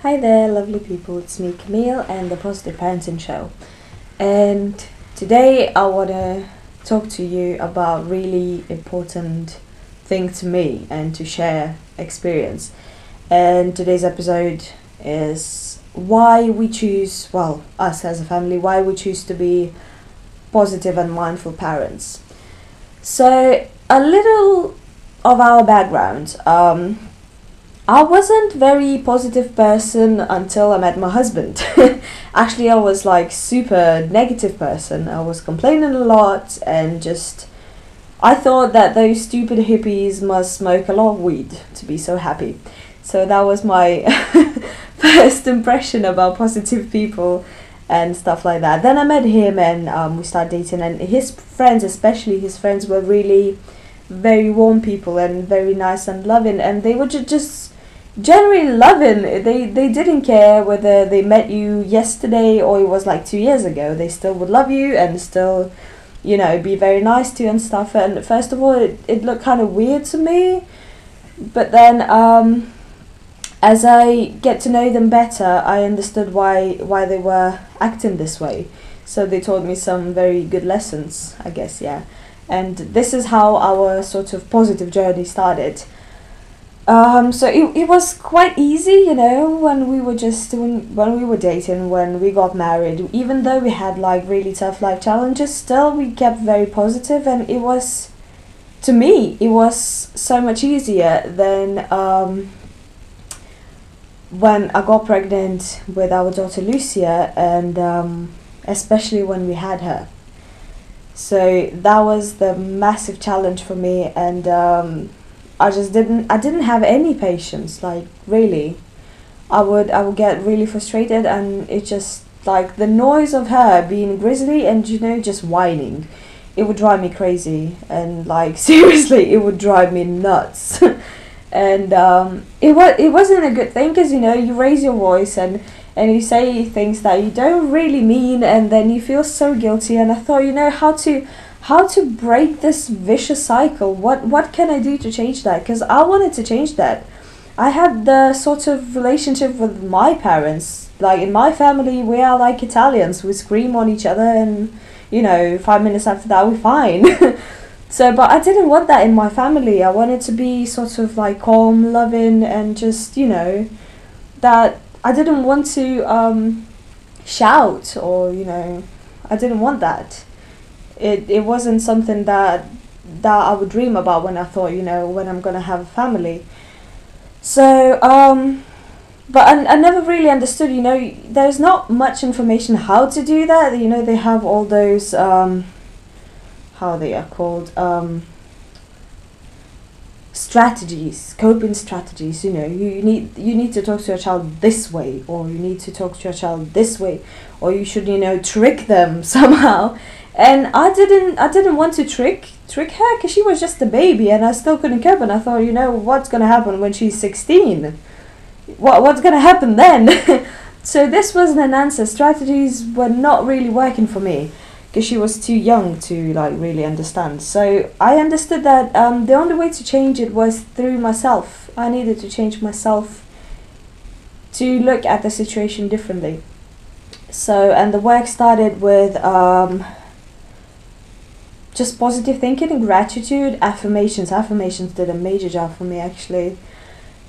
Hi there, lovely people. It's me, Kamile, and the Positive Parenting Show. And today I want to talk to you about really important thing to me and to share experience. And today's episode is why we choose, well, us as a family, why we choose to be positive and mindful parents. So, a little of our background. I wasn't very positive person until I met my husband. Actually, I was like super negative person. I was complaining a lot and just I thought that those stupid hippies must smoke a lot of weed to be so happy. So that was my first impression about positive people and stuff like that. Then I met him and we started dating, and his friends, especially his friends, were really very warm people and very nice and loving, and they were just generally loving. They didn't care whether they met you yesterday or it was like 2 years ago. They still would love you and still, be very nice to you and stuff. And first of all, it looked kind of weird to me, but then as I get to know them better, I understood why they were acting this way. So they taught me some very good lessons, I guess, yeah. And this is how our sort of positive journey started. So it was quite easy, when we were when we were dating, when we got married. Even though we had like really tough life challenges, still we kept very positive, and it was, to me, it was so much easier than when I got pregnant with our daughter Lucia, and especially when we had her. So that was the massive challenge for me, and I didn't have any patience. Like, really, I would get really frustrated, and it just, like, the noise of her being grizzly and just whining, it would drive me crazy, and like seriously, it would drive me nuts. And it wasn't a good thing, because you raise your voice and you say things that you don't really mean, and then you feel so guilty. And I thought, how to break this vicious cycle. What can I do to change that? Because I wanted to change that. I had the sort of relationship with my parents, like in my family we are like Italians. We scream on each other, and 5 minutes after that we're fine. So, but I didn't want that in my family. I wanted to be sort of like calm, loving, and just, that I didn't want to shout, or, I didn't want that. It wasn't something that I would dream about when I thought, when I'm going to have a family. So, but I never really understood, there's not much information how to do that. They have all those, how they are called, strategies, coping strategies. You need to talk to your child this way, or you need to talk to your child this way, or you should trick them somehow. And I didn't want to trick her, because she was just a baby and I still couldn't cope. And I thought, what's gonna happen when she's 16? What's gonna happen then? So this wasn't an answer. Strategies were not really working for me, because she was too young to like really understand. So I understood that the only way to change it was through myself. I needed to change myself to look at the situation differently. So, and the work started with just positive thinking and gratitude, affirmations. Affirmations did a major job for me, actually.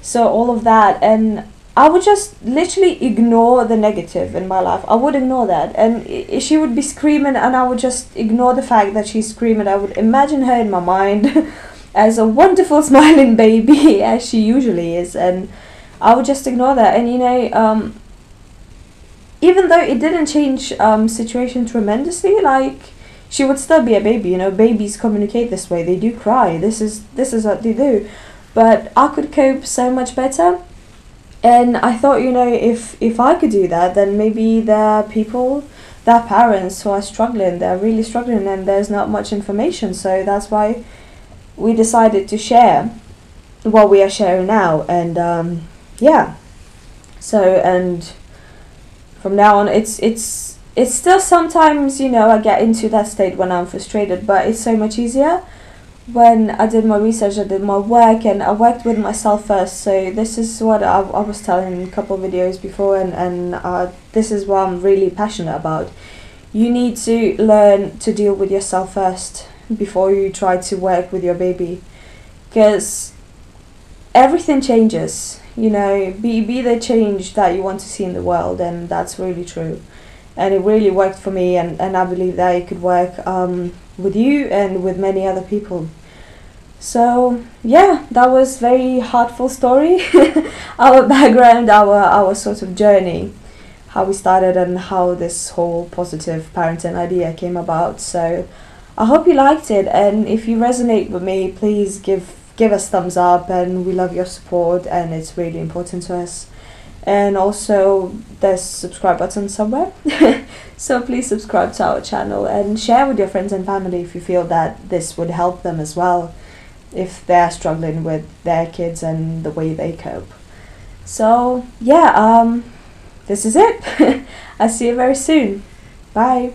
So all of that, and I would just literally ignore the negative in my life. I would ignore that. And she would be screaming, and I would just ignore the fact that she's screaming. I would imagine her in my mind as a wonderful smiling baby, as she usually is. And I would just ignore that. And, even though it didn't change situation tremendously, like, she would still be a baby. Babies communicate this way. They do cry. This is what they do. But I could cope so much better. And I thought, if I could do that, then maybe there are parents who are struggling, they're really struggling, and there's not much information. So that's why we decided to share what we are sharing now. And yeah. So, and from now on, it's still sometimes, I get into that state when I'm frustrated, but it's so much easier when I did my research, I did my work, and I worked with myself first. So this is what I was telling in a couple of videos before, and this is what I'm really passionate about. You need to learn to deal with yourself first before you try to work with your baby, because everything changes. You know, be the change that you want to see in the world, and that's really true. And it really worked for me, and I believe that it could work with you and with many other people. So yeah, that was very heartful story. Our background, our sort of journey, how we started, and how this whole positive parenting idea came about. So I hope you liked it, and if you resonate with me, please give us thumbs up, and we love your support, and it's really important to us. And also there's subscribe button somewhere. So please subscribe to our channel and share with your friends and family if you feel that this would help them as well, if they're struggling with their kids and the way they cope. So yeah, this is it. I'll see you very soon. Bye.